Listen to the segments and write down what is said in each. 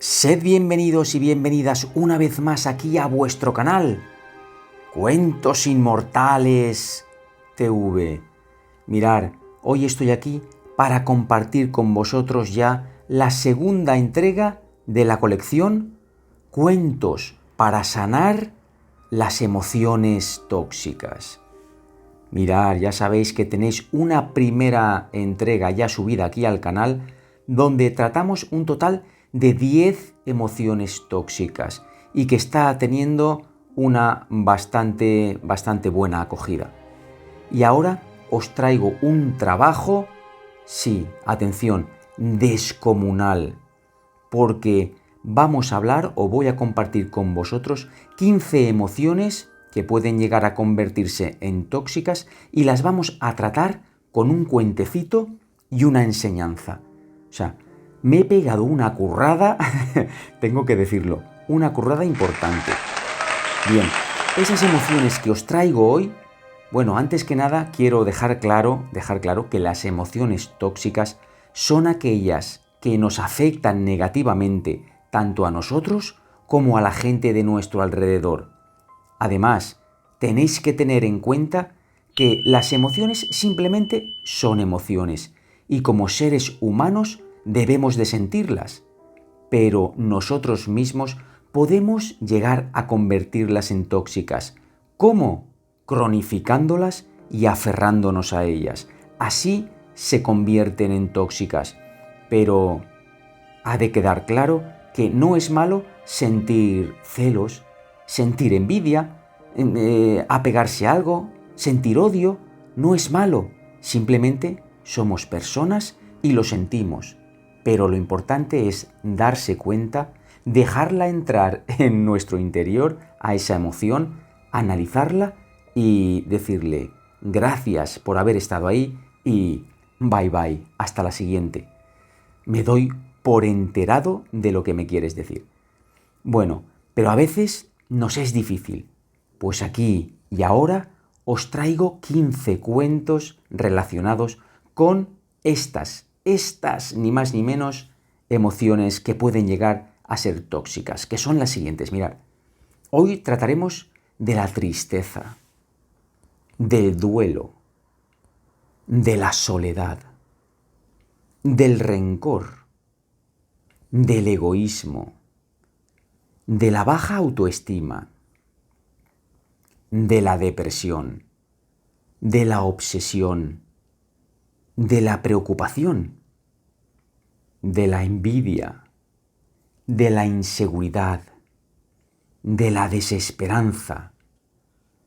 Sed bienvenidos y bienvenidas una vez más aquí a vuestro canal, Cuentos Inmortales TV. Mirad, hoy estoy aquí para compartir con vosotros ya la segunda entrega de la colección Cuentos para sanar las emociones tóxicas. Mirad, ya sabéis que tenéis una primera entrega ya subida aquí al canal donde tratamos un total de 10 emociones tóxicas y que está teniendo una bastante buena acogida. Y ahora os traigo un trabajo, sí, atención, descomunal, porque vamos a hablar o voy a compartir con vosotros 15 emociones que pueden llegar a convertirse en tóxicas y las vamos a tratar con un cuentecito y una enseñanza. O sea, me he pegado una currada, tengo que decirlo, una currada importante. Bien, esas emociones que os traigo hoy, bueno, antes que nada quiero dejar claro que las emociones tóxicas son aquellas que nos afectan negativamente tanto a nosotros como a la gente de nuestro alrededor. Además, tenéis que tener en cuenta que las emociones simplemente son emociones y como seres humanos debemos de sentirlas, pero nosotros mismos podemos llegar a convertirlas en tóxicas. ¿Cómo? Cronificándolas y aferrándonos a ellas. Así se convierten en tóxicas. Pero ha de quedar claro que no es malo sentir celos, sentir envidia, apegarse a algo, sentir odio. No es malo. Simplemente somos personas y lo sentimos. Pero lo importante es darse cuenta, dejarla entrar en nuestro interior, a esa emoción, analizarla y decirle gracias por haber estado ahí y bye bye, hasta la siguiente. Me doy por enterado de lo que me quieres decir. Bueno, pero a veces nos es difícil. Pues aquí y ahora os traigo 15 cuentos relacionados con estas ni más ni menos emociones que pueden llegar a ser tóxicas, que son las siguientes. Mirad, hoy trataremos de la tristeza, del duelo, de la soledad, del rencor, del egoísmo, de la baja autoestima, de la depresión, de la obsesión, de la preocupación, de la envidia, de la inseguridad, de la desesperanza,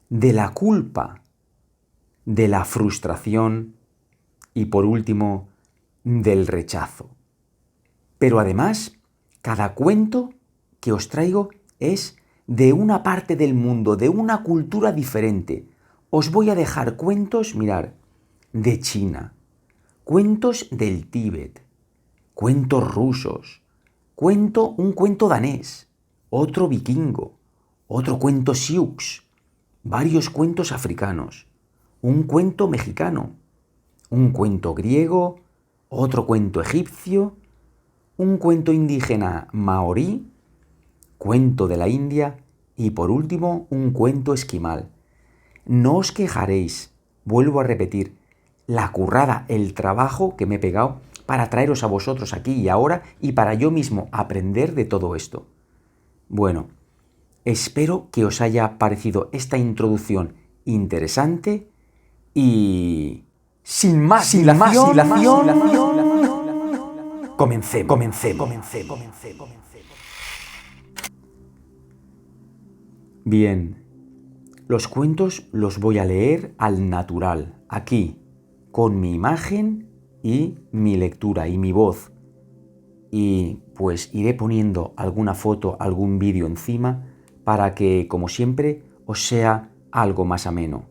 de la culpa, de la frustración y por último, del rechazo. Pero además, cada cuento que os traigo es de una parte del mundo, de una cultura diferente. Os voy a dejar cuentos, mirad, de China, cuentos del Tíbet, cuentos rusos, un cuento danés, otro vikingo, otro cuento sioux, varios cuentos africanos, un cuento mexicano, un cuento griego, otro cuento egipcio, un cuento indígena maorí, cuento de la India y por último un cuento esquimal. No os quejaréis, vuelvo a repetir, la currada, el trabajo que me he pegado para traeros a vosotros aquí y ahora y para yo mismo aprender de todo esto. Bueno, espero que os haya parecido esta introducción interesante y sin más dilación, comencemos. Bien, los cuentos los voy a leer al natural, aquí, con mi imagen y mi lectura y mi voz. Y pues iré poniendo alguna foto, algún vídeo encima para que, como siempre, os sea algo más ameno.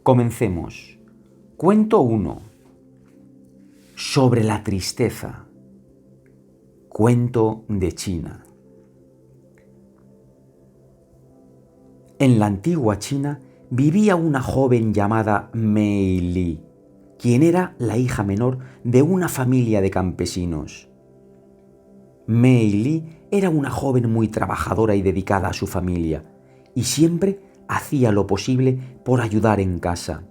Comencemos. Cuento 1. Sobre la tristeza. Cuento de China. En la antigua China vivía una joven llamada Mei Li, quien era la hija menor de una familia de campesinos. Mei Li era una joven muy trabajadora y dedicada a su familia, y siempre hacía lo posible por ayudar en casa.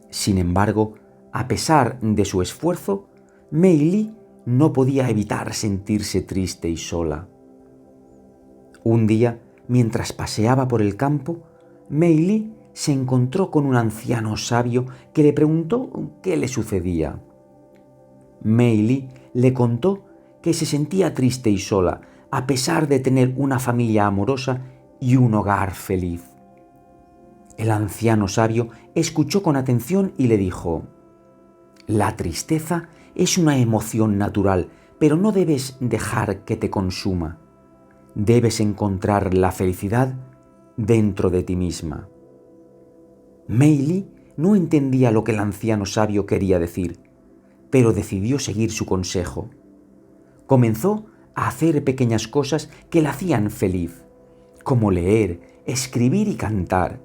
Sin embargo, a pesar de su esfuerzo, Mei Li no podía evitar sentirse triste y sola. Un día, mientras paseaba por el campo, Mei Li se encontró con un anciano sabio que le preguntó qué le sucedía. Mei Li le contó que se sentía triste y sola, a pesar de tener una familia amorosa y un hogar feliz. El anciano sabio escuchó con atención y le dijo: «La tristeza es una emoción natural, pero no debes dejar que te consuma. Debes encontrar la felicidad dentro de ti misma». Mei Li no entendía lo que el anciano sabio quería decir, pero decidió seguir su consejo. Comenzó a hacer pequeñas cosas que la hacían feliz, como leer, escribir y cantar.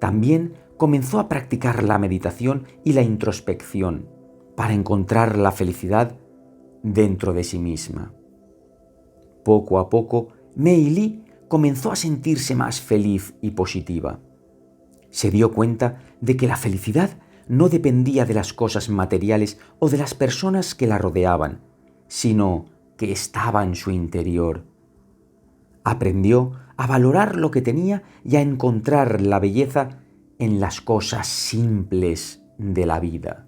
También comenzó a practicar la meditación y la introspección para encontrar la felicidad dentro de sí misma. Poco a poco, Mei Li comenzó a sentirse más feliz y positiva. Se dio cuenta de que la felicidad no dependía de las cosas materiales o de las personas que la rodeaban, sino que estaba en su interior. Aprendió a valorar lo que tenía y a encontrar la belleza en las cosas simples de la vida.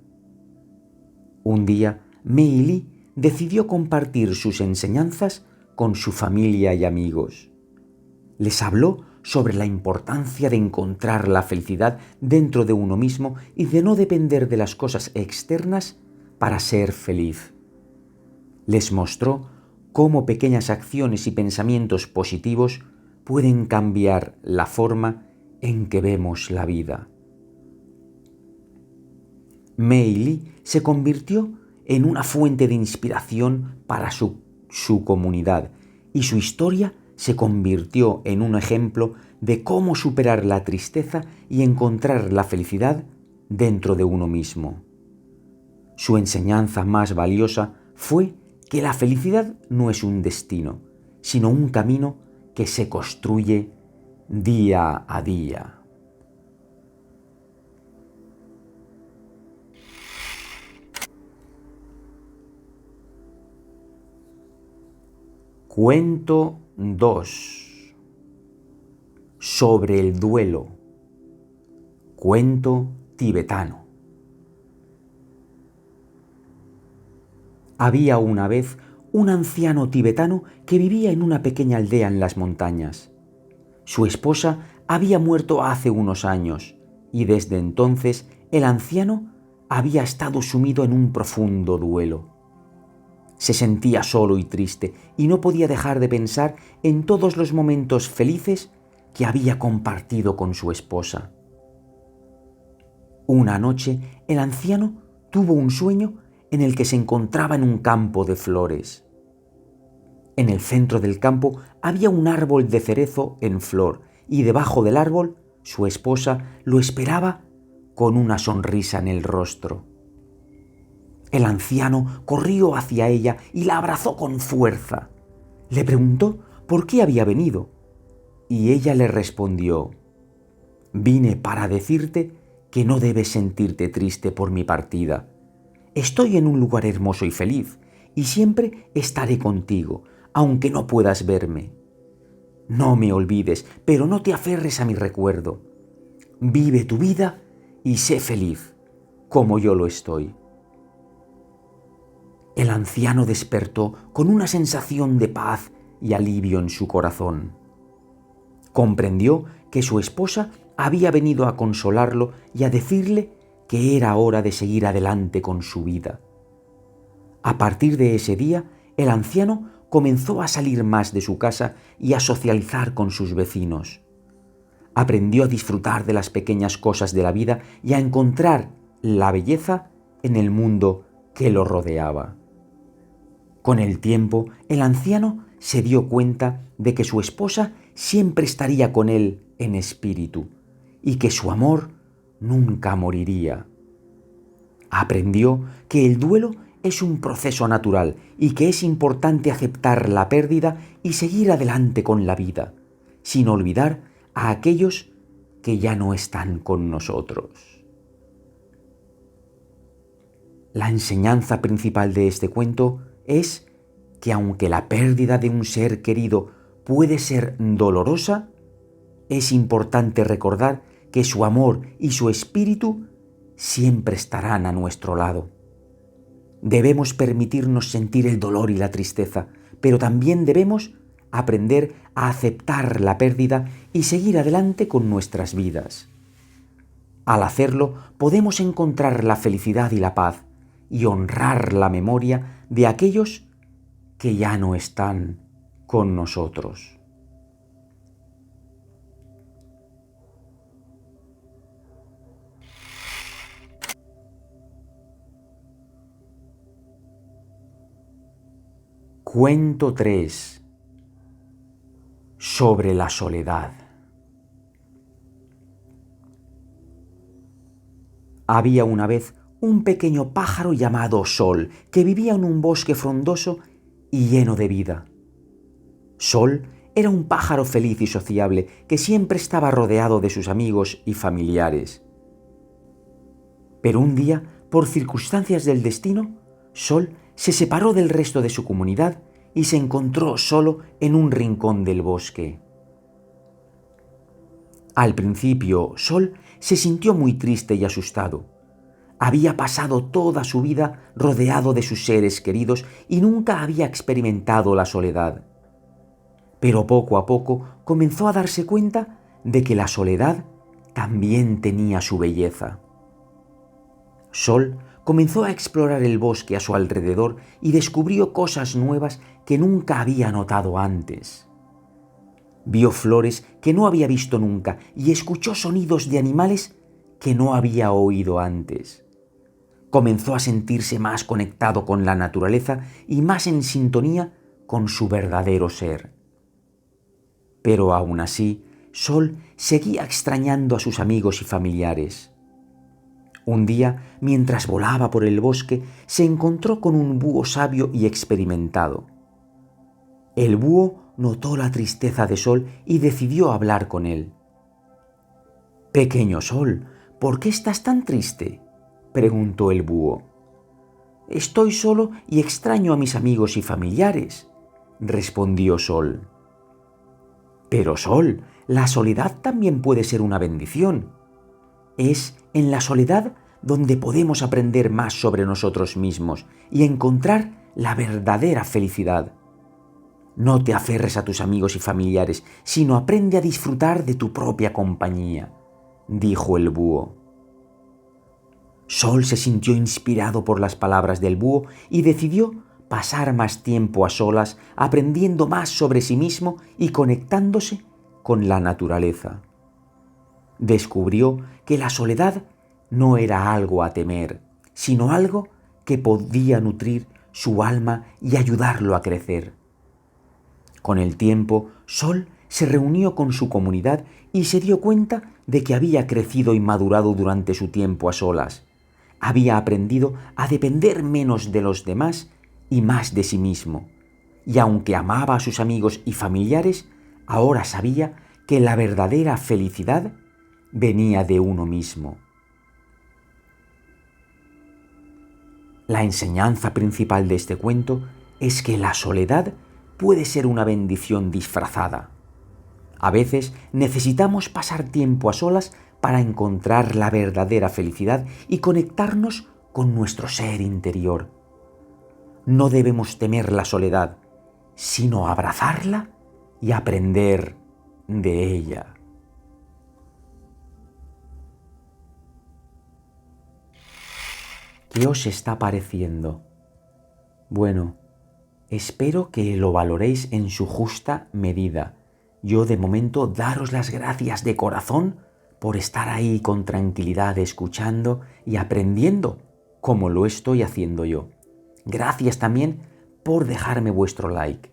Un día, Mei Li decidió compartir sus enseñanzas con su familia y amigos. Les habló sobre la importancia de encontrar la felicidad dentro de uno mismo y de no depender de las cosas externas para ser feliz. Les mostró cómo pequeñas acciones y pensamientos positivos pueden cambiar la forma en que vemos la vida. Mei Li se convirtió en una fuente de inspiración para su comunidad y su historia se convirtió en un ejemplo de cómo superar la tristeza y encontrar la felicidad dentro de uno mismo. Su enseñanza más valiosa fue que la felicidad no es un destino, sino un camino que se construye día a día. Cuento 2. Sobre el duelo. Cuento tibetano. Había una vez un anciano tibetano que vivía en una pequeña aldea en las montañas. Su esposa había muerto hace unos años y desde entonces el anciano había estado sumido en un profundo duelo. Se sentía solo y triste y no podía dejar de pensar en todos los momentos felices que había compartido con su esposa. Una noche, el anciano tuvo un sueño en el que se encontraba en un campo de flores. En el centro del campo había un árbol de cerezo en flor y debajo del árbol su esposa lo esperaba con una sonrisa en el rostro. El anciano corrió hacia ella y la abrazó con fuerza. Le preguntó por qué había venido y ella le respondió: «Vine para decirte que no debes sentirte triste por mi partida. Estoy en un lugar hermoso y feliz y siempre estaré contigo, aunque no puedas verme. No me olvides, pero no te aferres a mi recuerdo. Vive tu vida y sé feliz, como yo lo estoy». El anciano despertó con una sensación de paz y alivio en su corazón. Comprendió que su esposa había venido a consolarlo y a decirle que era hora de seguir adelante con su vida. A partir de ese día, el anciano comenzó a salir más de su casa y a socializar con sus vecinos. Aprendió a disfrutar de las pequeñas cosas de la vida y a encontrar la belleza en el mundo que lo rodeaba. Con el tiempo, el anciano se dio cuenta de que su esposa siempre estaría con él en espíritu y que su amor nunca moriría. Aprendió que el duelo es un proceso natural y que es importante aceptar la pérdida y seguir adelante con la vida, sin olvidar a aquellos que ya no están con nosotros. La enseñanza principal de este cuento es que aunque la pérdida de un ser querido puede ser dolorosa, es importante recordar que su amor y su espíritu siempre estarán a nuestro lado. Debemos permitirnos sentir el dolor y la tristeza, pero también debemos aprender a aceptar la pérdida y seguir adelante con nuestras vidas. Al hacerlo, podemos encontrar la felicidad y la paz y honrar la memoria de aquellos que ya no están con nosotros. Cuento 3. Sobre la soledad. Había una vez un pequeño pájaro llamado Sol que vivía en un bosque frondoso y lleno de vida. Sol era un pájaro feliz y sociable que siempre estaba rodeado de sus amigos y familiares. Pero un día, por circunstancias del destino, Sol se separó del resto de su comunidad y se encontró solo en un rincón del bosque. Al principio, Sol se sintió muy triste y asustado. Había pasado toda su vida rodeado de sus seres queridos y nunca había experimentado la soledad. Pero poco a poco comenzó a darse cuenta de que la soledad también tenía su belleza. Sol comenzó a explorar el bosque a su alrededor y descubrió cosas nuevas que nunca había notado antes. Vio flores que no había visto nunca y escuchó sonidos de animales que no había oído antes. Comenzó a sentirse más conectado con la naturaleza y más en sintonía con su verdadero ser. Pero aún así, Sol seguía extrañando a sus amigos y familiares. Un día, mientras volaba por el bosque, se encontró con un búho sabio y experimentado. El búho notó la tristeza de Sol y decidió hablar con él. «Pequeño Sol, ¿por qué estás tan triste?», preguntó el búho. «Estoy solo y extraño a mis amigos y familiares», respondió Sol. «Pero Sol, la soledad también puede ser una bendición. Es en la soledad donde podemos aprender más sobre nosotros mismos y encontrar la verdadera felicidad. No te aferres a tus amigos y familiares, sino aprende a disfrutar de tu propia compañía», dijo el búho. Sol se sintió inspirado por las palabras del búho y decidió pasar más tiempo a solas, aprendiendo más sobre sí mismo y conectándose con la naturaleza. Descubrió que la soledad no era algo a temer, sino algo que podía nutrir su alma y ayudarlo a crecer. Con el tiempo, Sol se reunió con su comunidad y se dio cuenta de que había crecido y madurado durante su tiempo a solas. Había aprendido a depender menos de los demás y más de sí mismo. Y aunque amaba a sus amigos y familiares, ahora sabía que la verdadera felicidad venía de uno mismo. La enseñanza principal de este cuento es que la soledad puede ser una bendición disfrazada. A veces necesitamos pasar tiempo a solas para encontrar la verdadera felicidad y conectarnos con nuestro ser interior. No debemos temer la soledad, sino abrazarla y aprender de ella. ¿Qué os está pareciendo? Bueno, espero que lo valoréis en su justa medida. Yo de momento daros las gracias de corazón por estar ahí con tranquilidad escuchando y aprendiendo como lo estoy haciendo yo. Gracias también por dejarme vuestro like.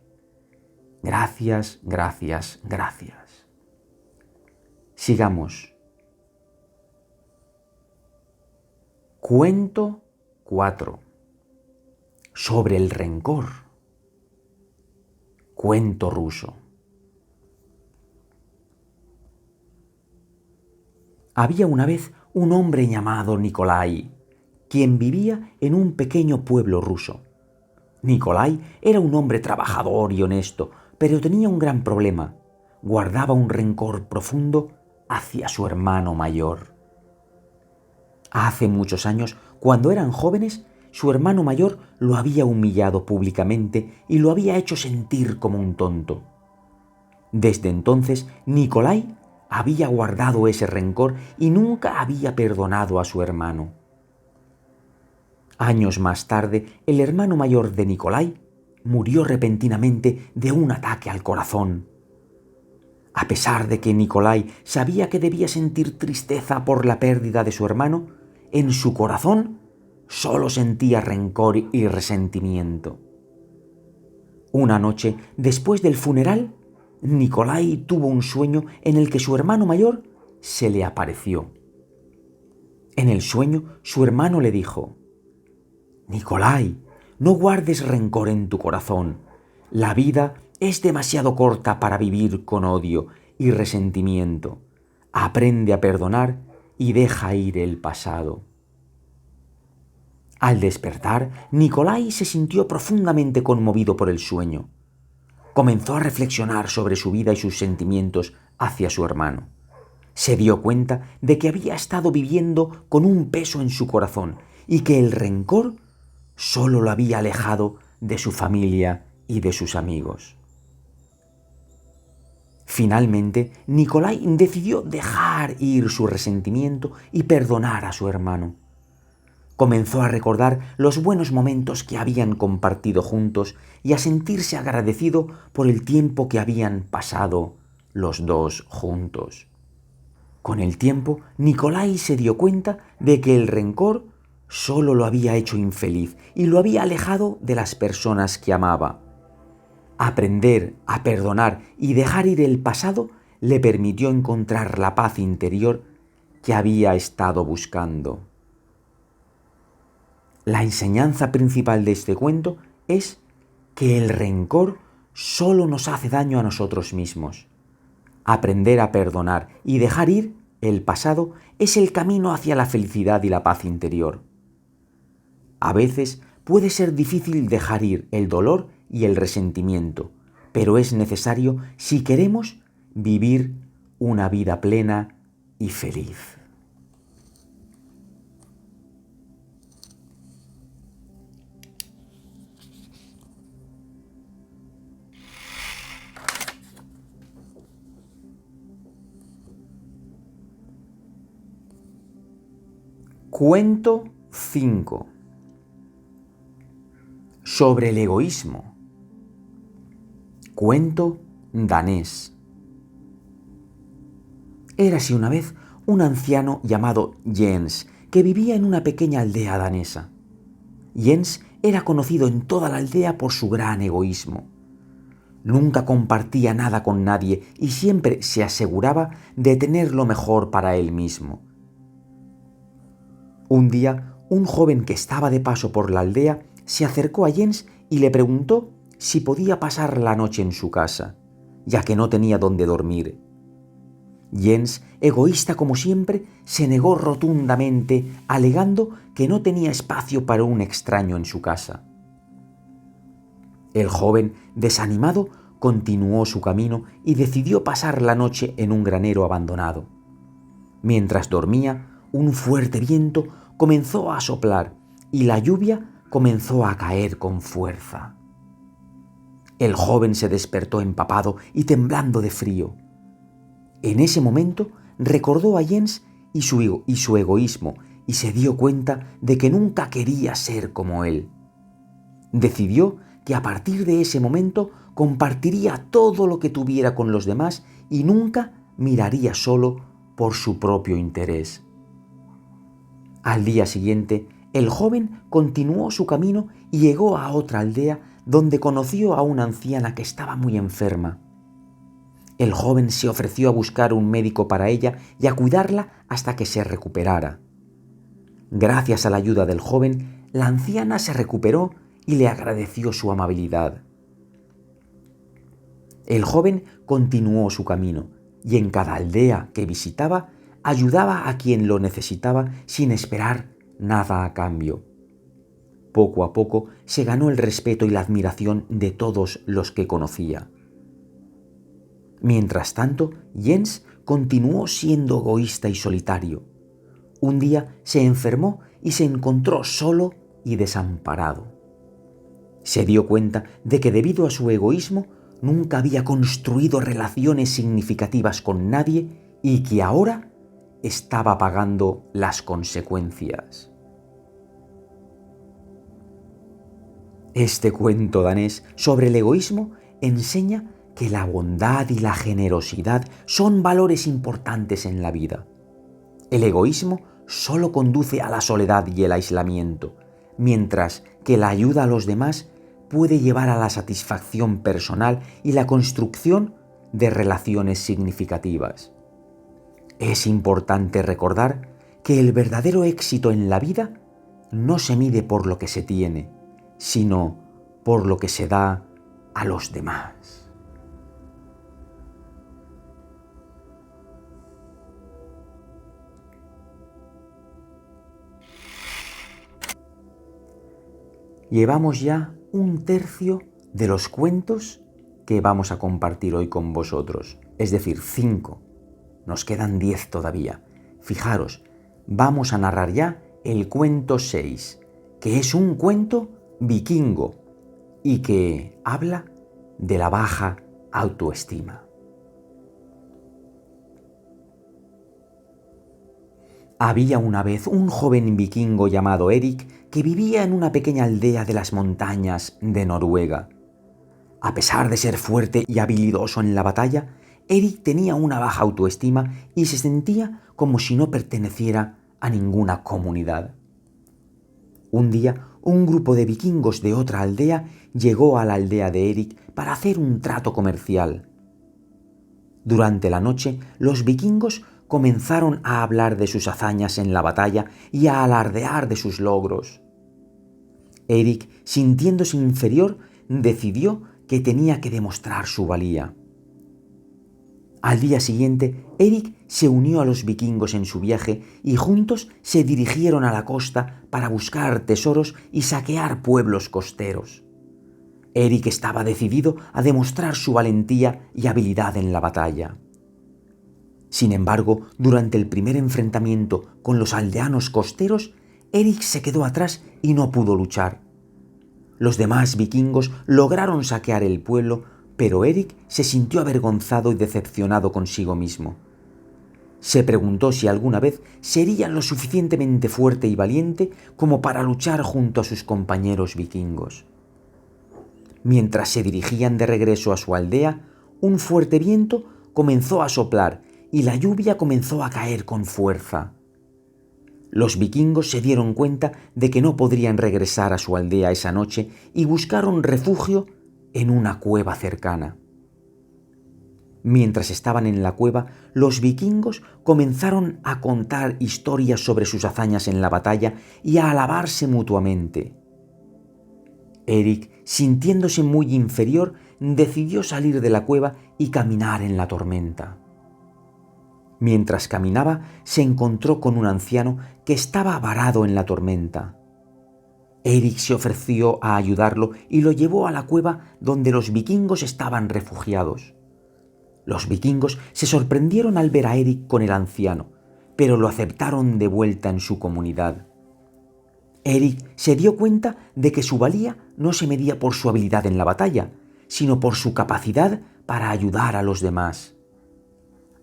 Gracias, gracias, gracias. Sigamos. Cuento 4. sobre el rencor. Cuento ruso. Había una vez un hombre llamado Nikolai, quien vivía en un pequeño pueblo ruso. Nikolai era un hombre trabajador y honesto, pero tenía un gran problema. Guardaba un rencor profundo hacia su hermano mayor. Hace muchos años, cuando eran jóvenes, su hermano mayor lo había humillado públicamente y lo había hecho sentir como un tonto. Desde entonces, Nikolai había guardado ese rencor y nunca había perdonado a su hermano. Años más tarde, el hermano mayor de Nikolai murió repentinamente de un ataque al corazón. A pesar de que Nikolai sabía que debía sentir tristeza por la pérdida de su hermano, en su corazón solo sentía rencor y resentimiento. Una noche, después del funeral, Nikolai tuvo un sueño en el que su hermano mayor se le apareció. En el sueño, su hermano le dijo: «Nikolai, no guardes rencor en tu corazón. La vida es demasiado corta para vivir con odio y resentimiento. Aprende a perdonar y deja ir el pasado». Al despertar, Nikolai se sintió profundamente conmovido por el sueño. Comenzó a reflexionar sobre su vida y sus sentimientos hacia su hermano. Se dio cuenta de que había estado viviendo con un peso en su corazón y que el rencor solo lo había alejado de su familia y de sus amigos. Finalmente, Nikolai decidió dejar ir su resentimiento y perdonar a su hermano. Comenzó a recordar los buenos momentos que habían compartido juntos y a sentirse agradecido por el tiempo que habían pasado los dos juntos. Con el tiempo, Nikolai se dio cuenta de que el rencor solo lo había hecho infeliz y lo había alejado de las personas que amaba. Aprender a perdonar y dejar ir el pasado le permitió encontrar la paz interior que había estado buscando. La enseñanza principal de este cuento es que el rencor solo nos hace daño a nosotros mismos. Aprender a perdonar y dejar ir el pasado es el camino hacia la felicidad y la paz interior. A veces puede ser difícil dejar ir el dolor y el resentimiento, pero es necesario si queremos vivir una vida plena y feliz. Cuento 5. Sobre el egoísmo. Cuento danés. Érase una vez un anciano llamado Jens, que vivía en una pequeña aldea danesa. Jens era conocido en toda la aldea por su gran egoísmo. Nunca compartía nada con nadie y siempre se aseguraba de tener lo mejor para él mismo. Un día, un joven que estaba de paso por la aldea se acercó a Jens y le preguntó si podía pasar la noche en su casa, ya que no tenía dónde dormir. Jens, egoísta como siempre, se negó rotundamente, alegando que no tenía espacio para un extraño en su casa. El joven, desanimado, continuó su camino y decidió pasar la noche en un granero abandonado. Mientras dormía, un fuerte viento comenzó a soplar y la lluvia comenzó a caer con fuerza. El joven se despertó empapado y temblando de frío. En ese momento recordó a Jens y su egoísmo y se dio cuenta de que nunca quería ser como él. Decidió que a partir de ese momento compartiría todo lo que tuviera con los demás y nunca miraría solo por su propio interés. Al día siguiente, el joven continuó su camino y llegó a otra aldea donde conoció a una anciana que estaba muy enferma. El joven se ofreció a buscar un médico para ella y a cuidarla hasta que se recuperara. Gracias a la ayuda del joven, la anciana se recuperó y le agradeció su amabilidad. El joven continuó su camino y en cada aldea que visitaba ayudaba a quien lo necesitaba sin esperar nada a cambio. Poco a poco se ganó el respeto y la admiración de todos los que conocía. Mientras tanto, Jens continuó siendo egoísta y solitario. Un día se enfermó y se encontró solo y desamparado. Se dio cuenta de que debido a su egoísmo nunca había construido relaciones significativas con nadie y que ahora estaba pagando las consecuencias. Este cuento danés sobre el egoísmo enseña que la bondad y la generosidad son valores importantes en la vida. El egoísmo solo conduce a la soledad y el aislamiento, mientras que la ayuda a los demás puede llevar a la satisfacción personal y la construcción de relaciones significativas. Es importante recordar que el verdadero éxito en la vida no se mide por lo que se tiene, sino por lo que se da a los demás. Llevamos ya un tercio de los cuentos que vamos a compartir hoy con vosotros, es decir, 5. Nos quedan 10 todavía. Fijaros, vamos a narrar ya el cuento 6, que es un cuento vikingo y que habla de la baja autoestima. Había una vez un joven vikingo llamado Erik que vivía en una pequeña aldea de las montañas de Noruega. A pesar de ser fuerte y habilidoso en la batalla, Erik tenía una baja autoestima y se sentía como si no perteneciera a ninguna comunidad. Un día, un grupo de vikingos de otra aldea llegó a la aldea de Erik para hacer un trato comercial. Durante la noche, los vikingos comenzaron a hablar de sus hazañas en la batalla y a alardear de sus logros. Erik, sintiéndose inferior, decidió que tenía que demostrar su valía. Al día siguiente, Erik se unió a los vikingos en su viaje y juntos se dirigieron a la costa para buscar tesoros y saquear pueblos costeros. Erik estaba decidido a demostrar su valentía y habilidad en la batalla. Sin embargo, durante el primer enfrentamiento con los aldeanos costeros, Erik se quedó atrás y no pudo luchar. Los demás vikingos lograron saquear el pueblo, pero Erik se sintió avergonzado y decepcionado consigo mismo. Se preguntó si alguna vez sería lo suficientemente fuerte y valiente como para luchar junto a sus compañeros vikingos. Mientras se dirigían de regreso a su aldea, un fuerte viento comenzó a soplar y la lluvia comenzó a caer con fuerza. Los vikingos se dieron cuenta de que no podrían regresar a su aldea esa noche y buscaron refugio en una cueva cercana. Mientras estaban en la cueva, los vikingos comenzaron a contar historias sobre sus hazañas en la batalla y a alabarse mutuamente. Erik, sintiéndose muy inferior, decidió salir de la cueva y caminar en la tormenta. Mientras caminaba, se encontró con un anciano que estaba varado en la tormenta. Erik se ofreció a ayudarlo y lo llevó a la cueva donde los vikingos estaban refugiados. Los vikingos se sorprendieron al ver a Erik con el anciano, pero lo aceptaron de vuelta en su comunidad. Erik se dio cuenta de que su valía no se medía por su habilidad en la batalla, sino por su capacidad para ayudar a los demás.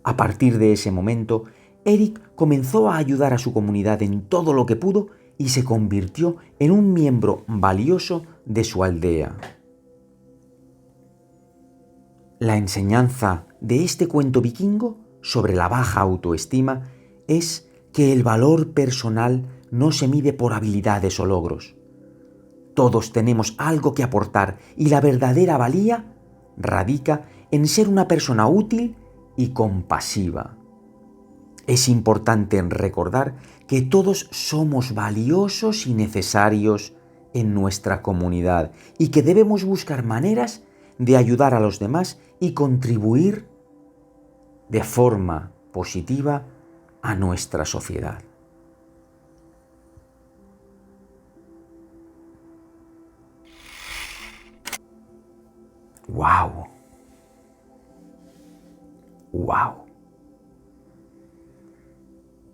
A partir de ese momento, Erik comenzó a ayudar a su comunidad en todo lo que pudo y se convirtió en un miembro valioso de su aldea. La enseñanza de este cuento vikingo sobre la baja autoestima es que el valor personal no se mide por habilidades o logros. Todos tenemos algo que aportar y la verdadera valía radica en ser una persona útil y compasiva. Es importante recordar que todos somos valiosos y necesarios en nuestra comunidad y que debemos buscar maneras de ayudar a los demás y contribuir de forma positiva a nuestra sociedad. ¡Wow! ¡Wow!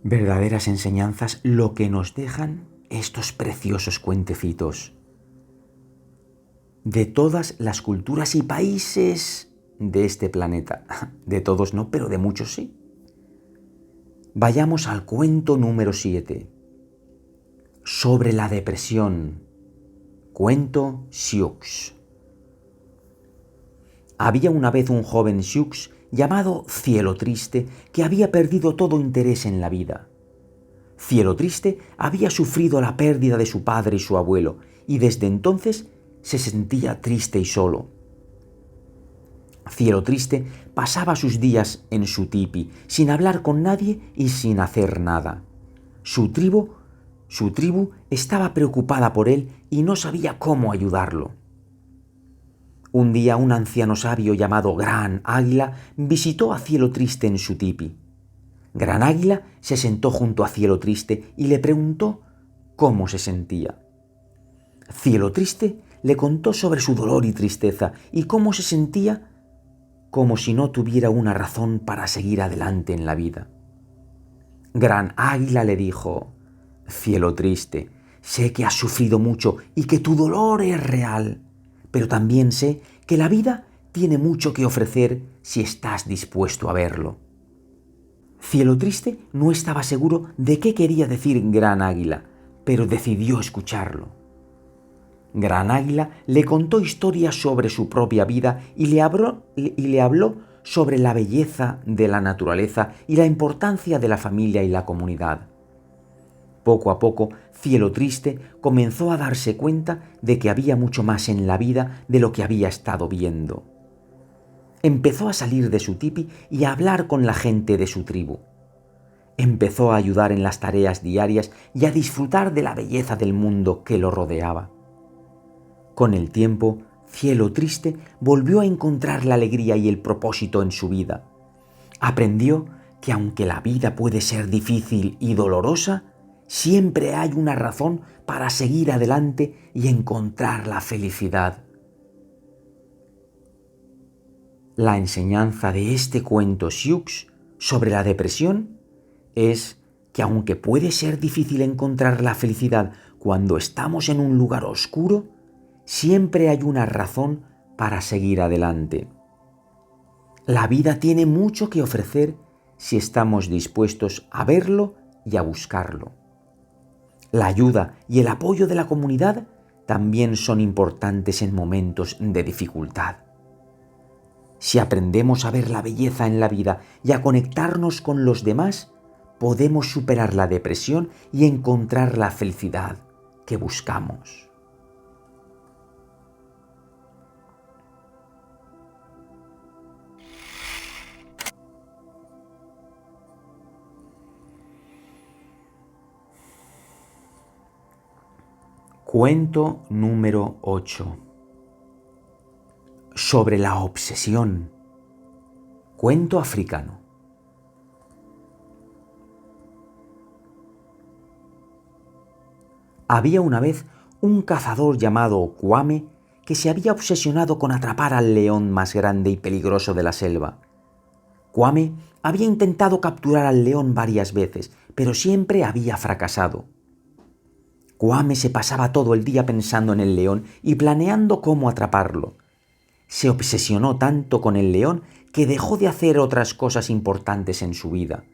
Verdaderas enseñanzas lo que nos dejan estos preciosos cuentecitos de todas las culturas y países de este planeta. De todos no, pero de muchos sí. Vayamos al cuento número 7. Sobre la depresión. Cuento Sioux. Había una vez un joven Sioux llamado Cielo Triste que había perdido todo interés en la vida. Cielo Triste había sufrido la pérdida de su padre y su abuelo y desde entonces se sentía triste y solo. Cielo Triste pasaba sus días en su tipi, sin hablar con nadie y sin hacer nada. Su tribu estaba preocupada por él y no sabía cómo ayudarlo. Un día un anciano sabio llamado Gran Águila visitó a Cielo Triste en su tipi. Gran Águila se sentó junto a Cielo Triste y le preguntó cómo se sentía. Cielo Triste le contó sobre su dolor y tristeza y cómo se sentía como si no tuviera una razón para seguir adelante en la vida. Gran Águila le dijo: Cielo Triste, sé que has sufrido mucho y que tu dolor es real, pero también sé que la vida tiene mucho que ofrecer si estás dispuesto a verlo. Cielo Triste no estaba seguro de qué quería decir Gran Águila, pero decidió escucharlo. Gran Águila le contó historias sobre su propia vida y le habló sobre la belleza de la naturaleza y la importancia de la familia y la comunidad. Poco a poco, Cielo Triste comenzó a darse cuenta de que había mucho más en la vida de lo que había estado viendo. Empezó a salir de su tipi y a hablar con la gente de su tribu. Empezó a ayudar en las tareas diarias y a disfrutar de la belleza del mundo que lo rodeaba. Con el tiempo, Cielo Triste volvió a encontrar la alegría y el propósito en su vida. Aprendió que aunque la vida puede ser difícil y dolorosa, siempre hay una razón para seguir adelante y encontrar la felicidad. La enseñanza de este cuento Sioux sobre la depresión es que aunque puede ser difícil encontrar la felicidad cuando estamos en un lugar oscuro, siempre hay una razón para seguir adelante. La vida tiene mucho que ofrecer si estamos dispuestos a verlo y a buscarlo. La ayuda y el apoyo de la comunidad también son importantes en momentos de dificultad. Si aprendemos a ver la belleza en la vida y a conectarnos con los demás, podemos superar la depresión y encontrar la felicidad que buscamos. Cuento número 8. Sobre la obsesión. Cuento africano. Había una vez un cazador llamado Kwame que se había obsesionado con atrapar al león más grande y peligroso de la selva. Kwame había intentado capturar al león varias veces, pero siempre había fracasado. Kwame se pasaba todo el día pensando en el león y planeando cómo atraparlo. Se obsesionó tanto con el león que dejó de hacer otras cosas importantes en su vida,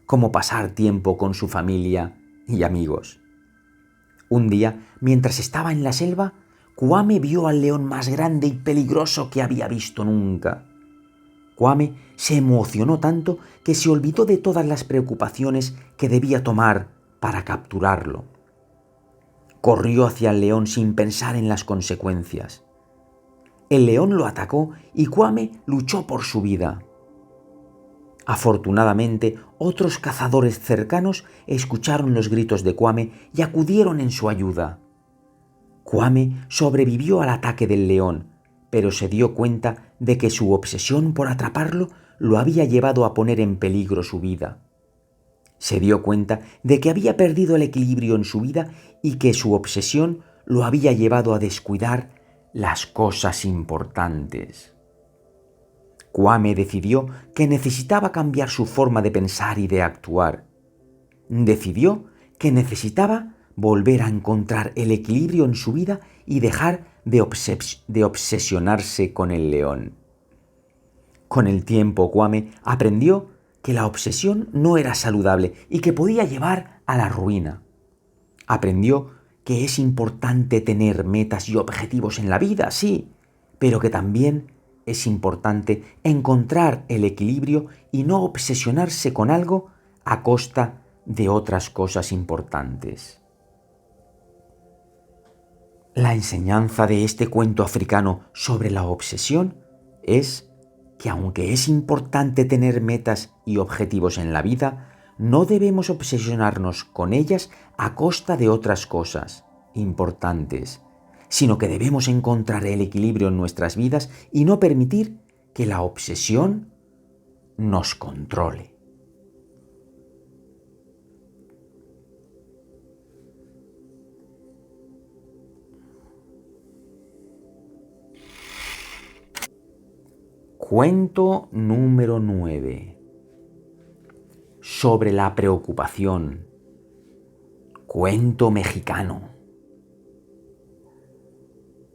como pasar tiempo con su familia y amigos. Un día, mientras estaba en la selva, Kwame vio al león más grande y peligroso que había visto nunca. Kwame se emocionó tanto que se olvidó de todas las preocupaciones que debía tomar para capturarlo. Corrió hacia el león sin pensar en las consecuencias. El león lo atacó y Kwame luchó por su vida. Afortunadamente, otros cazadores cercanos escucharon los gritos de Kwame y acudieron en su ayuda. Kwame sobrevivió al ataque del león, pero se dio cuenta de que su obsesión por atraparlo lo había llevado a poner en peligro su vida. Se dio cuenta de que había perdido el equilibrio en su vida y que su obsesión lo había llevado a descuidar las cosas importantes. Kwame decidió que necesitaba cambiar su forma de pensar y de actuar. Decidió que necesitaba volver a encontrar el equilibrio en su vida y dejar de obsesionarse con el león. Con el tiempo, Kwame aprendió que la obsesión no era saludable y que podía llevar a la ruina. Aprendió que es importante tener metas y objetivos en la vida, sí, pero que también es importante encontrar el equilibrio y no obsesionarse con algo a costa de otras cosas importantes. La enseñanza de este cuento africano sobre la obsesión es que aunque es importante tener metas y objetivos en la vida, no debemos obsesionarnos con ellas a costa de otras cosas importantes, sino que debemos encontrar el equilibrio en nuestras vidas y no permitir que la obsesión nos controle. Cuento número 9. Sobre la preocupación. Cuento mexicano.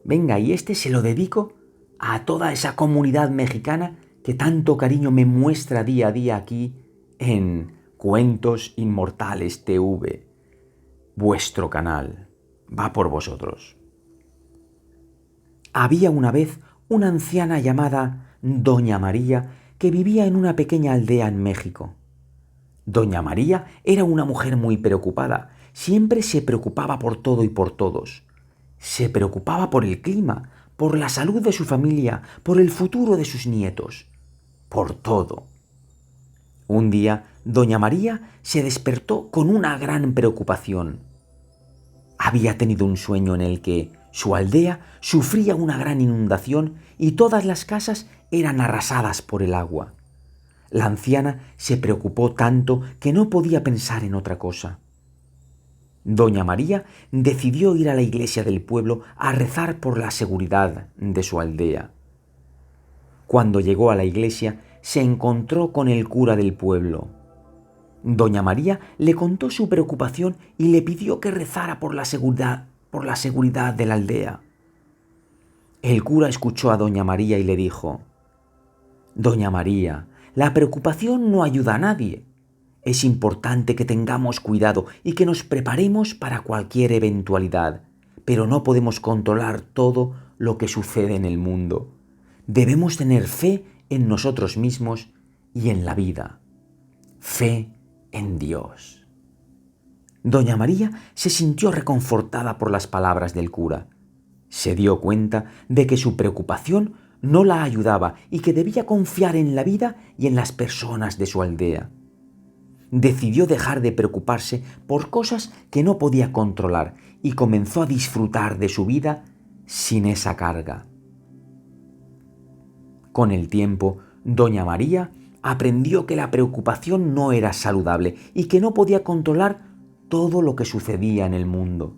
Venga, y este se lo dedico a toda esa comunidad mexicana que tanto cariño me muestra día a día aquí en Cuentos Inmortales TV, vuestro canal. Va por vosotros. Había una vez una anciana llamada Doña María que vivía en una pequeña aldea en México. Doña María era una mujer muy preocupada. Siempre se preocupaba por todo y por todos. Se preocupaba por el clima, por la salud de su familia, por el futuro de sus nietos, por todo. Un día, Doña María se despertó con una gran preocupación. Había tenido un sueño en el que su aldea sufría una gran inundación y todas las casas eran arrasadas por el agua. La anciana se preocupó tanto que no podía pensar en otra cosa. Doña María decidió ir a la iglesia del pueblo a rezar por la seguridad de su aldea. Cuando llegó a la iglesia, se encontró con el cura del pueblo. Doña María le contó su preocupación y le pidió que rezara por la seguridad de la aldea. El cura escuchó a Doña María y le dijo: Doña María, la preocupación no ayuda a nadie. Es importante que tengamos cuidado y que nos preparemos para cualquier eventualidad, pero no podemos controlar todo lo que sucede en el mundo. Debemos tener fe en nosotros mismos y en la vida. Fe en Dios. Doña María se sintió reconfortada por las palabras del cura. Se dio cuenta de que su preocupación no la ayudaba y que debía confiar en la vida y en las personas de su aldea. Decidió dejar de preocuparse por cosas que no podía controlar y comenzó a disfrutar de su vida sin esa carga. Con el tiempo, Doña María aprendió que la preocupación no era saludable y que no podía controlar todo lo que sucedía en el mundo.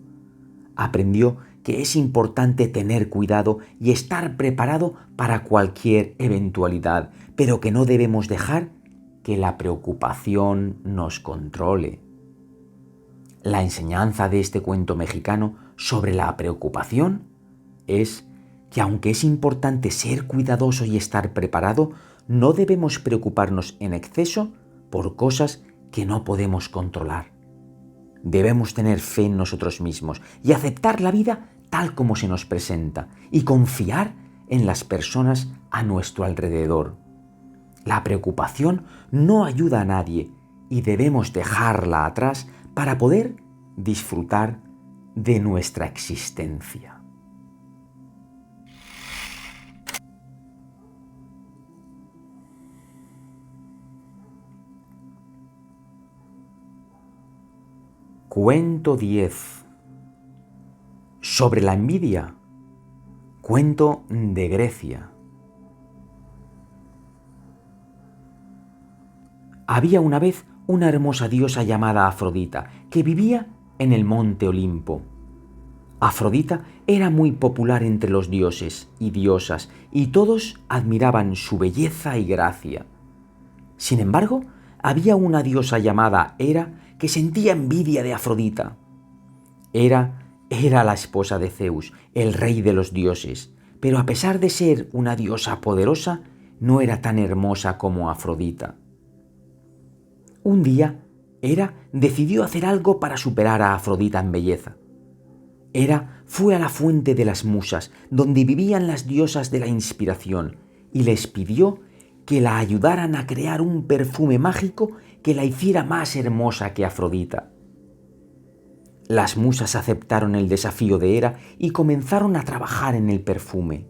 Aprendió que es importante tener cuidado y estar preparado para cualquier eventualidad, pero que no debemos dejar que la preocupación nos controle. La enseñanza de este cuento mexicano sobre la preocupación es que aunque es importante ser cuidadoso y estar preparado, no debemos preocuparnos en exceso por cosas que no podemos controlar. Debemos tener fe en nosotros mismos y aceptar la vida tal como se nos presenta y confiar en las personas a nuestro alrededor. La preocupación no ayuda a nadie y debemos dejarla atrás para poder disfrutar de nuestra existencia. Cuento 10. sobre la envidia. Cuento de Grecia. Había una vez una hermosa diosa llamada Afrodita que vivía en el monte Olimpo. Afrodita era muy popular entre los dioses y diosas y todos admiraban su belleza y gracia. Sin embargo, había una diosa llamada Hera que sentía envidia de Afrodita. Hera era la esposa de Zeus, el rey de los dioses, pero a pesar de ser una diosa poderosa, no era tan hermosa como Afrodita. Un día, Hera decidió hacer algo para superar a Afrodita en belleza. Hera fue a la fuente de las musas, donde vivían las diosas de la inspiración, y les pidió que la ayudaran a crear un perfume mágico que la hiciera más hermosa que Afrodita. Las musas aceptaron el desafío de Hera y comenzaron a trabajar en el perfume.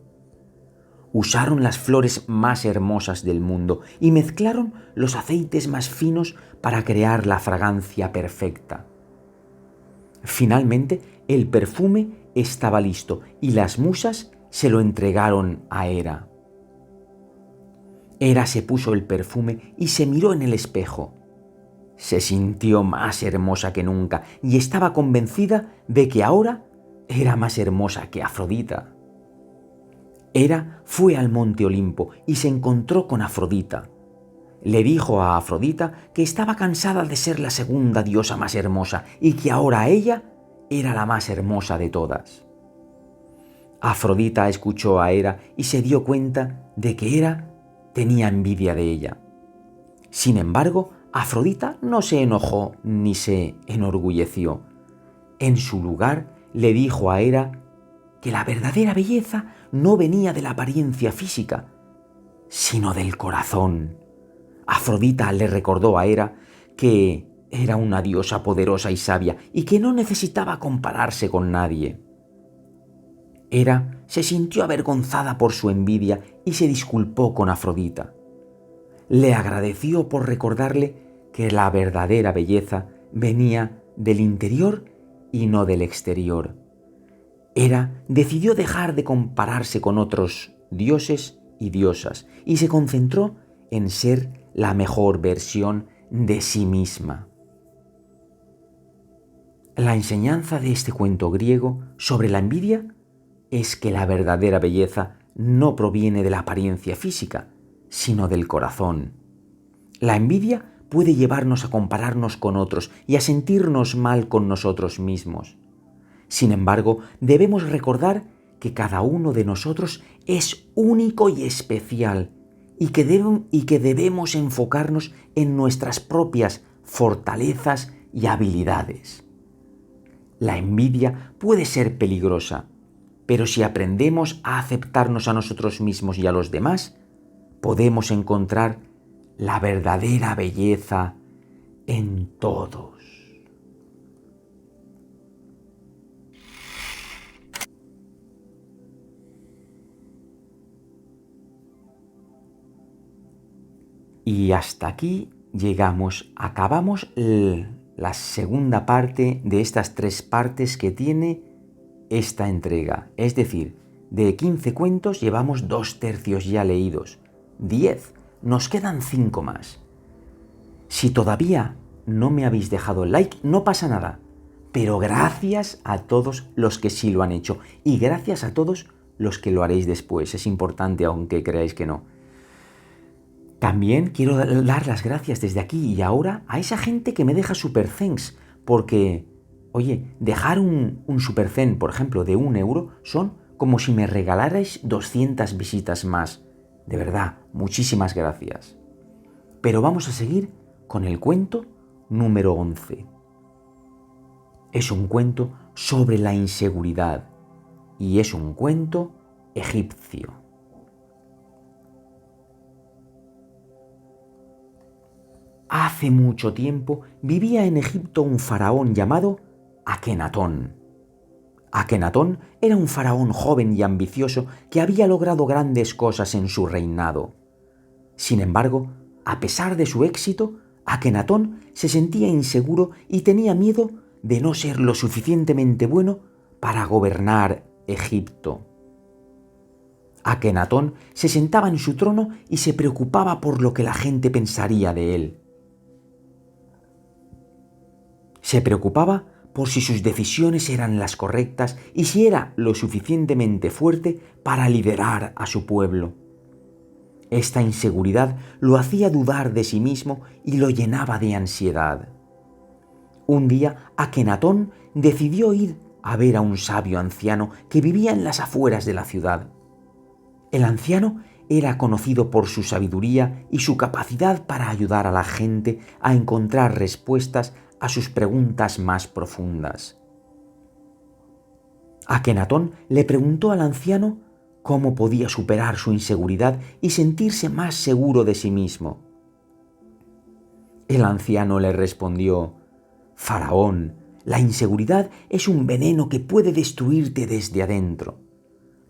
Usaron las flores más hermosas del mundo y mezclaron los aceites más finos para crear la fragancia perfecta. Finalmente, el perfume estaba listo y las musas se lo entregaron a Hera. Hera se puso el perfume y se miró en el espejo. Se sintió más hermosa que nunca y estaba convencida de que ahora era más hermosa que Afrodita. Hera fue al monte Olimpo y se encontró con Afrodita. Le dijo a Afrodita que estaba cansada de ser la segunda diosa más hermosa y que ahora ella era la más hermosa de todas. Afrodita escuchó a Hera y se dio cuenta de que Hera tenía envidia de ella. Sin embargo, Afrodita no se enojó ni se enorgulleció. En su lugar, le dijo a Hera que la verdadera belleza no venía de la apariencia física, sino del corazón. Afrodita le recordó a Hera que era una diosa poderosa y sabia y que no necesitaba compararse con nadie. Hera se sintió avergonzada por su envidia y se disculpó con Afrodita. Le agradeció por recordarle que la verdadera belleza venía del interior y no del exterior. Hera decidió dejar de compararse con otros dioses y diosas y se concentró en ser la mejor versión de sí misma. La enseñanza de este cuento griego sobre la envidia es que la verdadera belleza no proviene de la apariencia física, sino del corazón. La envidia puede llevarnos a compararnos con otros y a sentirnos mal con nosotros mismos. Sin embargo, debemos recordar que cada uno de nosotros es único y especial y que debemos enfocarnos en nuestras propias fortalezas y habilidades. La envidia puede ser peligrosa, pero si aprendemos a aceptarnos a nosotros mismos y a los demás, podemos encontrar la verdadera belleza en todos. Y hasta aquí acabamos la segunda parte de estas 3 partes que tiene esta entrega. Es decir, de 15 cuentos llevamos 2/3 ya leídos. 10, nos quedan 5 más. Si todavía no me habéis dejado el like, no pasa nada. Pero gracias a todos los que sí lo han hecho y gracias a todos los que lo haréis después. Es importante, aunque creáis que no. También quiero dar las gracias desde aquí y ahora a esa gente que me deja super thanks, porque, oye, dejar un super thanks, por ejemplo, de 1 euro, son como si me regalarais 200 visitas más. De verdad, muchísimas gracias. Pero vamos a seguir con el cuento número 11. Es un cuento sobre la inseguridad y es un cuento egipcio. Hace mucho tiempo vivía en Egipto un faraón llamado Akenatón. Akenatón era un faraón joven y ambicioso que había logrado grandes cosas en su reinado. Sin embargo, a pesar de su éxito, Akenatón se sentía inseguro y tenía miedo de no ser lo suficientemente bueno para gobernar Egipto. Akenatón se sentaba en su trono y se preocupaba por lo que la gente pensaría de él. Se preocupaba por si sus decisiones eran las correctas y si era lo suficientemente fuerte para liderar a su pueblo. Esta inseguridad lo hacía dudar de sí mismo y lo llenaba de ansiedad. Un día, Akenatón decidió ir a ver a un sabio anciano que vivía en las afueras de la ciudad. El anciano era conocido por su sabiduría y su capacidad para ayudar a la gente a encontrar respuestas a sus preguntas más profundas. Akenatón le preguntó al anciano cómo podía superar su inseguridad y sentirse más seguro de sí mismo. El anciano le respondió: «Faraón, la inseguridad es un veneno que puede destruirte desde adentro,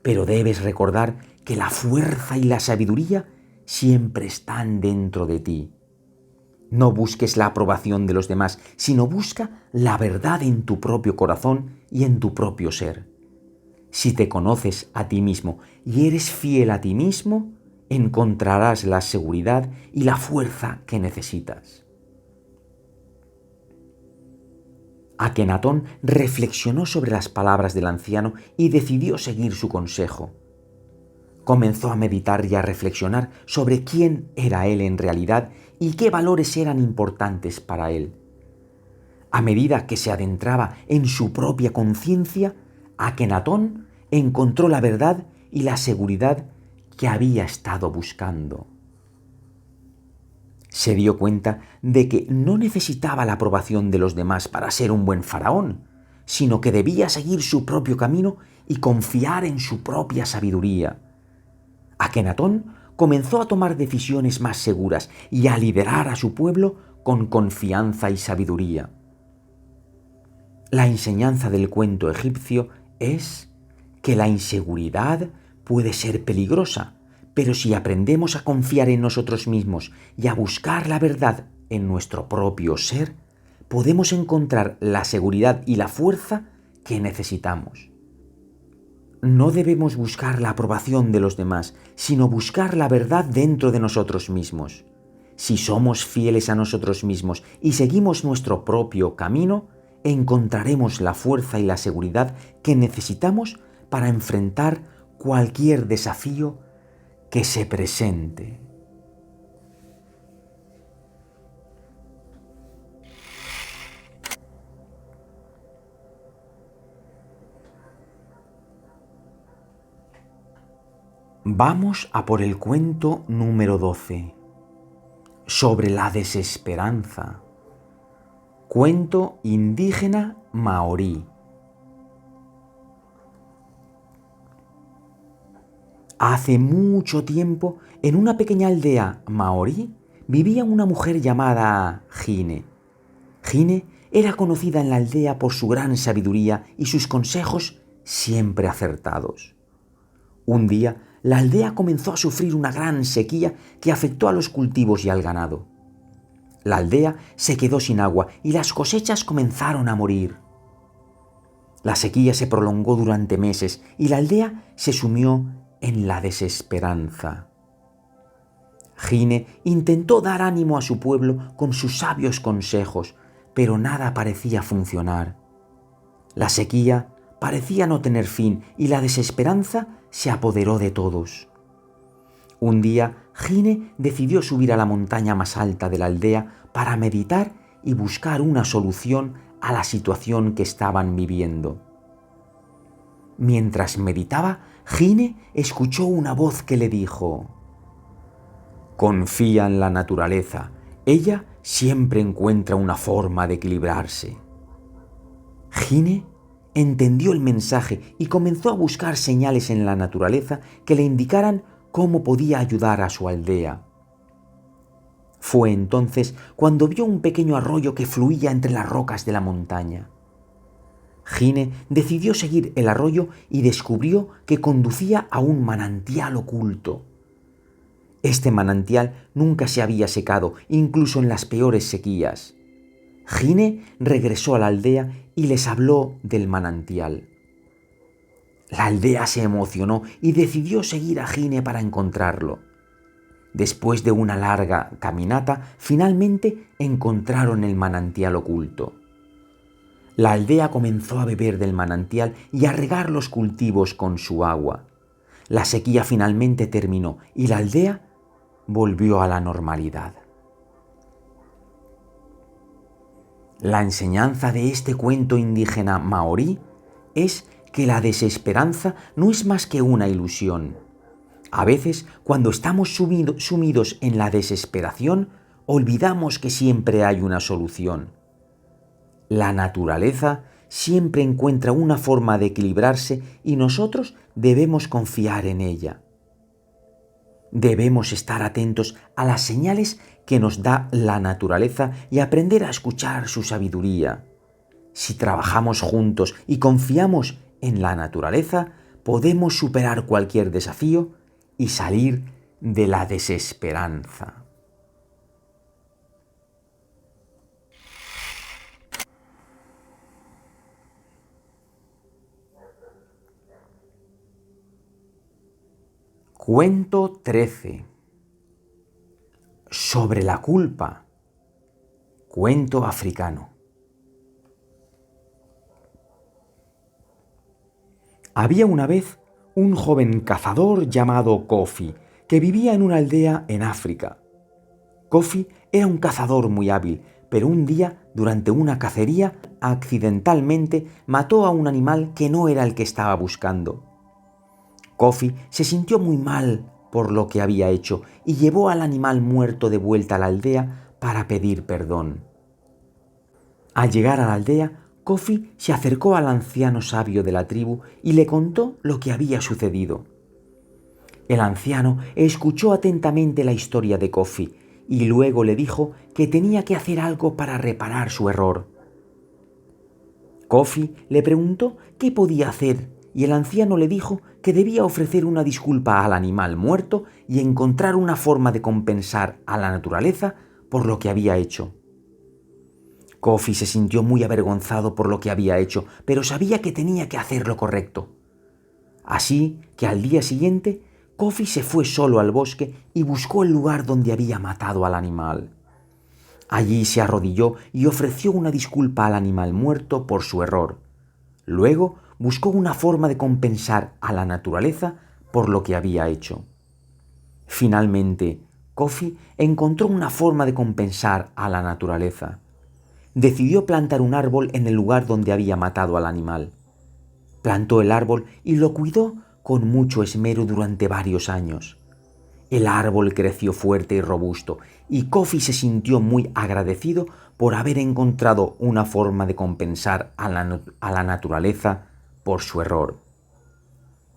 pero debes recordar que la fuerza y la sabiduría siempre están dentro de ti. No busques la aprobación de los demás, sino busca la verdad en tu propio corazón y en tu propio ser. Si te conoces a ti mismo y eres fiel a ti mismo, encontrarás la seguridad y la fuerza que necesitas». Akenatón reflexionó sobre las palabras del anciano y decidió seguir su consejo. Comenzó a meditar y a reflexionar sobre quién era él en realidad y qué valores eran importantes para él. A medida que se adentraba en su propia conciencia, Akenatón encontró la verdad y la seguridad que había estado buscando. Se dio cuenta de que no necesitaba la aprobación de los demás para ser un buen faraón, sino que debía seguir su propio camino y confiar en su propia sabiduría. Akenatón comenzó a tomar decisiones más seguras y a liderar a su pueblo con confianza y sabiduría. La enseñanza del cuento egipcio es que la inseguridad puede ser peligrosa, pero si aprendemos a confiar en nosotros mismos y a buscar la verdad en nuestro propio ser, podemos encontrar la seguridad y la fuerza que necesitamos. No debemos buscar la aprobación de los demás, sino buscar la verdad dentro de nosotros mismos. Si somos fieles a nosotros mismos y seguimos nuestro propio camino, encontraremos la fuerza y la seguridad que necesitamos para enfrentar cualquier desafío que se presente. Vamos a por el cuento número 12, sobre la desesperanza. Cuento indígena maorí. Hace mucho tiempo, en una pequeña aldea maorí, vivía una mujer llamada Gine. Gine era conocida en la aldea por su gran sabiduría y sus consejos siempre acertados. Un día, la aldea comenzó a sufrir una gran sequía que afectó a los cultivos y al ganado. La aldea se quedó sin agua y las cosechas comenzaron a morir. La sequía se prolongó durante meses y la aldea se sumió en la desesperanza. Gine intentó dar ánimo a su pueblo con sus sabios consejos, pero nada parecía funcionar. La sequía parecía no tener fin y la desesperanza se apoderó de todos. Un día, Gine decidió subir a la montaña más alta de la aldea para meditar y buscar una solución a la situación que estaban viviendo. Mientras meditaba, Gine escuchó una voz que le dijo: «Confía en la naturaleza, ella siempre encuentra una forma de equilibrarse». Gine entendió el mensaje y comenzó a buscar señales en la naturaleza que le indicaran cómo podía ayudar a su aldea. Fue entonces cuando vio un pequeño arroyo que fluía entre las rocas de la montaña. Gine decidió seguir el arroyo y descubrió que conducía a un manantial oculto. Este manantial nunca se había secado, incluso en las peores sequías. Gine regresó a la aldea y les habló del manantial. La aldea se emocionó y decidió seguir a Gine para encontrarlo. Después de una larga caminata, finalmente encontraron el manantial oculto. La aldea comenzó a beber del manantial y a regar los cultivos con su agua. La sequía finalmente terminó y la aldea volvió a la normalidad. La enseñanza de este cuento indígena maorí es que la desesperanza no es más que una ilusión. A veces, cuando estamos sumidos en la desesperación, olvidamos que siempre hay una solución. La naturaleza siempre encuentra una forma de equilibrarse y nosotros debemos confiar en ella. Debemos estar atentos a las señales que nos da la naturaleza y aprender a escuchar su sabiduría. Si trabajamos juntos y confiamos en la naturaleza, podemos superar cualquier desafío y salir de la desesperanza. Cuento 13. Sobre la culpa. Cuento africano. Había una vez un joven cazador llamado Kofi, que vivía en una aldea en África. Kofi era un cazador muy hábil, pero un día, durante una cacería, accidentalmente mató a un animal que no era el que estaba buscando. Kofi se sintió muy mal por lo que había hecho y llevó al animal muerto de vuelta a la aldea para pedir perdón. Al llegar a la aldea, Kofi se acercó al anciano sabio de la tribu y le contó lo que había sucedido. El anciano escuchó atentamente la historia de Kofi y luego le dijo que tenía que hacer algo para reparar su error. Kofi le preguntó qué podía hacer y el anciano le dijo que debía ofrecer una disculpa al animal muerto y encontrar una forma de compensar a la naturaleza por lo que había hecho. Kofi se sintió muy avergonzado por lo que había hecho, pero sabía que tenía que hacer lo correcto. Así que al día siguiente, Kofi se fue solo al bosque y buscó el lugar donde había matado al animal. Allí se arrodilló y ofreció una disculpa al animal muerto por su error. Luego buscó una forma de compensar a la naturaleza por lo que había hecho. Finalmente, Kofi encontró una forma de compensar a la naturaleza. Decidió plantar un árbol en el lugar donde había matado al animal. Plantó el árbol y lo cuidó con mucho esmero durante varios años. El árbol creció fuerte y robusto, y Kofi se sintió muy agradecido por haber encontrado una forma de compensar a la naturaleza por su error.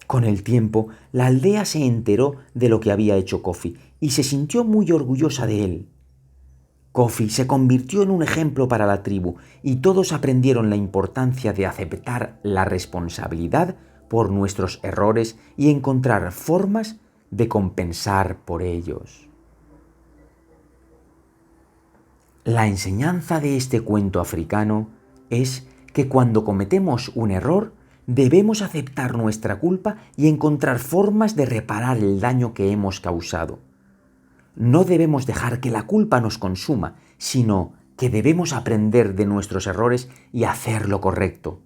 Con el tiempo, la aldea se enteró de lo que había hecho Kofi y se sintió muy orgullosa de él. Kofi se convirtió en un ejemplo para la tribu y todos aprendieron la importancia de aceptar la responsabilidad por nuestros errores y encontrar formas de compensar por ellos. La enseñanza de este cuento africano es que cuando cometemos un error, debemos aceptar nuestra culpa y encontrar formas de reparar el daño que hemos causado. No debemos dejar que la culpa nos consuma, sino que debemos aprender de nuestros errores y hacer lo correcto.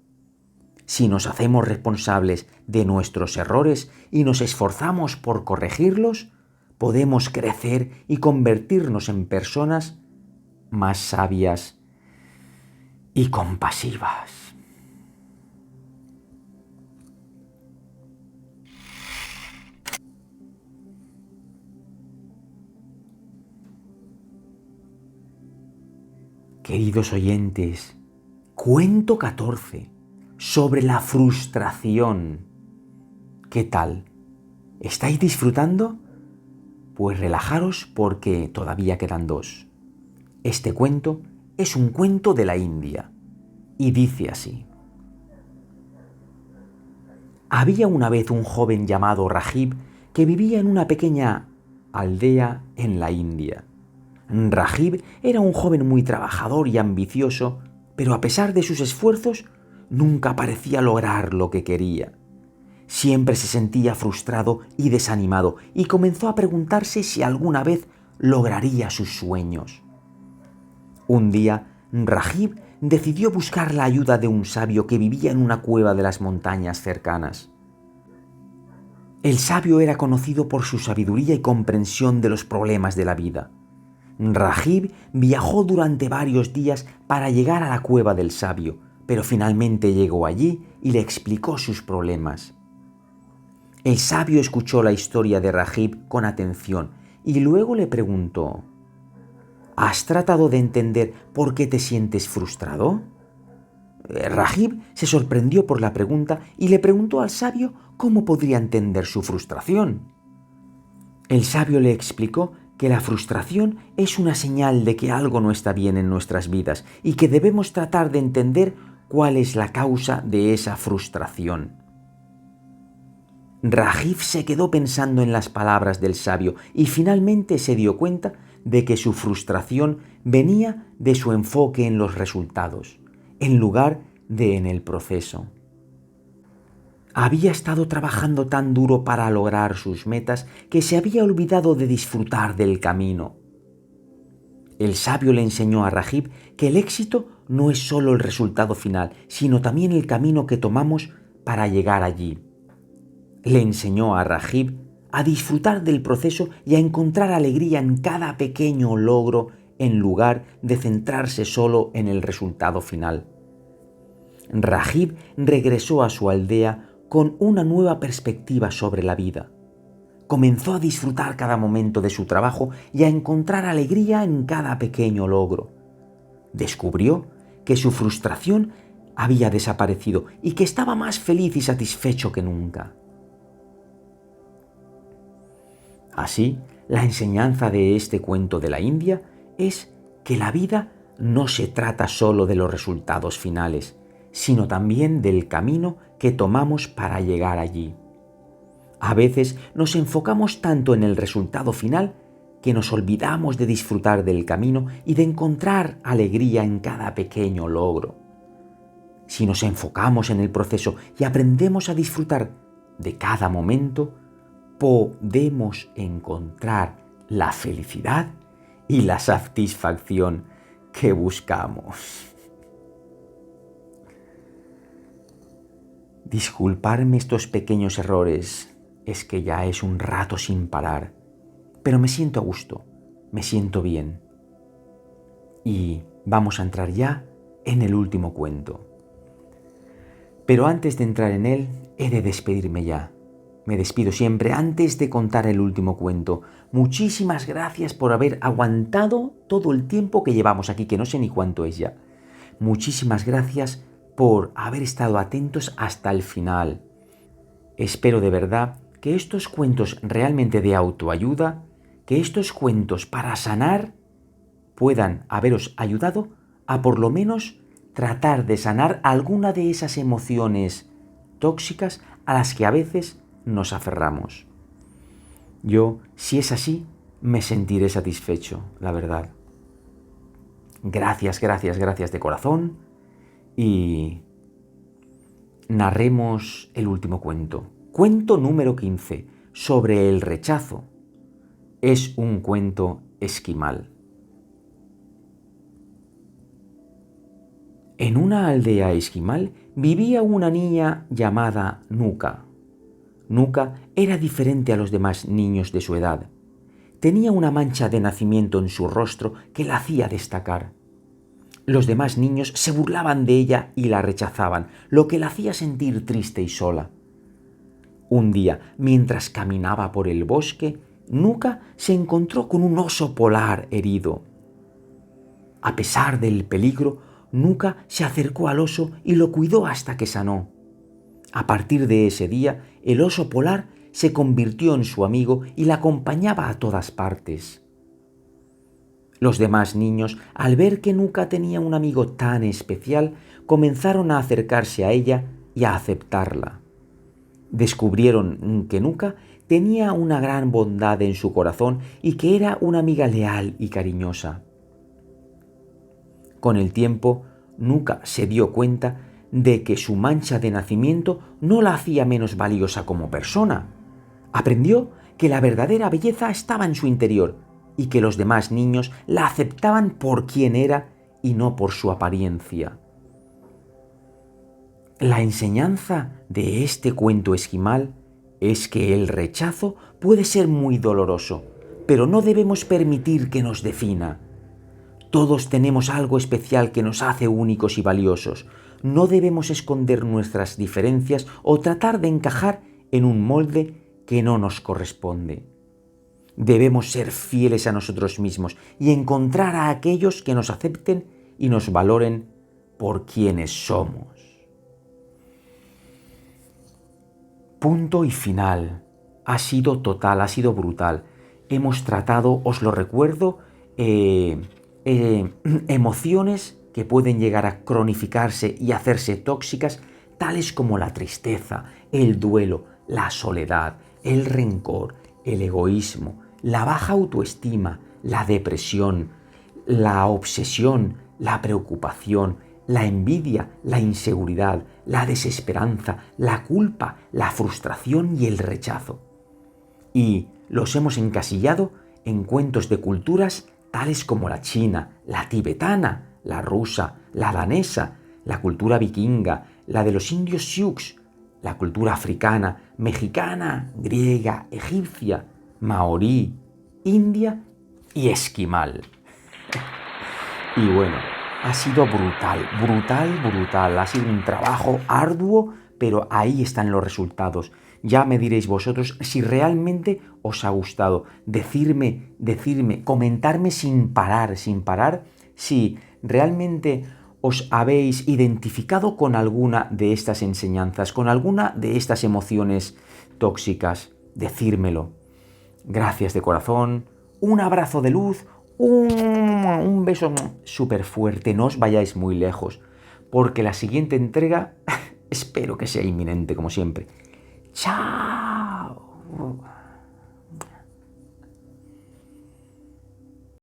Si nos hacemos responsables de nuestros errores y nos esforzamos por corregirlos, podemos crecer y convertirnos en personas más sabias y compasivas. Queridos oyentes, cuento 14 sobre la frustración. ¿Qué tal? ¿Estáis disfrutando? Pues relajaros porque todavía quedan 2. Este cuento es un cuento de la India y dice así. Había una vez un joven llamado Rajib que vivía en una pequeña aldea en la India. Rajib era un joven muy trabajador y ambicioso, pero a pesar de sus esfuerzos, nunca parecía lograr lo que quería. Siempre se sentía frustrado y desanimado y comenzó a preguntarse si alguna vez lograría sus sueños. Un día, Rahib decidió buscar la ayuda de un sabio que vivía en una cueva de las montañas cercanas. El sabio era conocido por su sabiduría y comprensión de los problemas de la vida. Rahib viajó durante varios días para llegar a la cueva del sabio, pero finalmente llegó allí y le explicó sus problemas. El sabio escuchó la historia de Rahib con atención y luego le preguntó: ¿Has tratado de entender por qué te sientes frustrado? Rahib se sorprendió por la pregunta y le preguntó al sabio cómo podría entender su frustración. El sabio le explicó que la frustración es una señal de que algo no está bien en nuestras vidas y que debemos tratar de entender cuál es la causa de esa frustración. Rahib se quedó pensando en las palabras del sabio y finalmente se dio cuenta de que su frustración venía de su enfoque en los resultados, en lugar de en el proceso. Había estado trabajando tan duro para lograr sus metas que se había olvidado de disfrutar del camino. El sabio le enseñó a Rahib que el éxito no es solo el resultado final, sino también el camino que tomamos para llegar allí. Le enseñó a Rahib a disfrutar del proceso y a encontrar alegría en cada pequeño logro en lugar de centrarse solo en el resultado final. Rahib regresó a su aldea con una nueva perspectiva sobre la vida. Comenzó a disfrutar cada momento de su trabajo y a encontrar alegría en cada pequeño logro. Descubrió que su frustración había desaparecido y que estaba más feliz y satisfecho que nunca. Así, la enseñanza de este cuento de la India es que la vida no se trata solo de los resultados finales, sino también del camino que tomamos para llegar allí. A veces nos enfocamos tanto en el resultado final que nos olvidamos de disfrutar del camino y de encontrar alegría en cada pequeño logro. Si nos enfocamos en el proceso y aprendemos a disfrutar de cada momento, podemos encontrar la felicidad y la satisfacción que buscamos. Disculparme estos pequeños errores, es que ya es un rato sin parar, pero me siento a gusto, me siento bien. Y vamos a entrar ya en el último cuento. Pero antes de entrar en él, he de despedirme ya. Me despido siempre antes de contar el último cuento. Muchísimas gracias por haber aguantado todo el tiempo que llevamos aquí, que no sé ni cuánto es ya. Muchísimas gracias por haber estado atentos hasta el final. Espero de verdad que estos cuentos realmente de autoayuda, que estos cuentos para sanar, puedan haberos ayudado a por lo menos tratar de sanar alguna de esas emociones tóxicas a las que a veces nos aferramos. Yo, si es así, me sentiré satisfecho, la verdad. Gracias, gracias, gracias de corazón y narremos el último cuento. Cuento número 15, sobre el rechazo. Es un cuento esquimal. En una aldea esquimal vivía una niña llamada Nuka. Nuka era diferente a los demás niños de su edad. Tenía una mancha de nacimiento en su rostro que la hacía destacar. Los demás niños se burlaban de ella y la rechazaban, lo que la hacía sentir triste y sola. Un día, mientras caminaba por el bosque, Nuka se encontró con un oso polar herido. A pesar del peligro, Nuka se acercó al oso y lo cuidó hasta que sanó. A partir de ese día, el oso polar se convirtió en su amigo y la acompañaba a todas partes. Los demás niños, al ver que Nuka tenía un amigo tan especial, comenzaron a acercarse a ella y a aceptarla. Descubrieron que Nuka tenía una gran bondad en su corazón y que era una amiga leal y cariñosa. Con el tiempo, Nuka se dio cuenta de que su mancha de nacimiento no la hacía menos valiosa como persona. Aprendió que la verdadera belleza estaba en su interior y que los demás niños la aceptaban por quien era y no por su apariencia. La enseñanza de este cuento esquimal es que el rechazo puede ser muy doloroso, pero no debemos permitir que nos defina. Todos tenemos algo especial que nos hace únicos y valiosos. No debemos esconder nuestras diferencias o tratar de encajar en un molde que no nos corresponde. Debemos ser fieles a nosotros mismos y encontrar a aquellos que nos acepten y nos valoren por quienes somos. Punto y final. Ha sido total, ha sido brutal. Hemos tratado, os lo recuerdo, emociones que pueden llegar a cronificarse y hacerse tóxicas, tales como la tristeza, el duelo, la soledad, el rencor, el egoísmo, la baja autoestima, la depresión, la obsesión, la preocupación, la envidia, la inseguridad, la desesperanza, la culpa, la frustración y el rechazo. Y los hemos encasillado en cuentos de culturas tales como la china, la tibetana, la rusa, la danesa, la cultura vikinga, la de los indios sioux, la cultura africana, mexicana, griega, egipcia, maorí, india y esquimal. Y bueno, ha sido brutal. Ha sido un trabajo arduo, pero ahí están los resultados. Ya me diréis vosotros si realmente os ha gustado. Decidme, comentarme sin parar, si realmente os habéis identificado con alguna de estas enseñanzas, con alguna de estas emociones tóxicas. Decírmelo. Gracias de corazón, un abrazo de luz, un beso súper fuerte. No os vayáis muy lejos, porque la siguiente entrega espero que sea inminente como siempre. ¡Chao!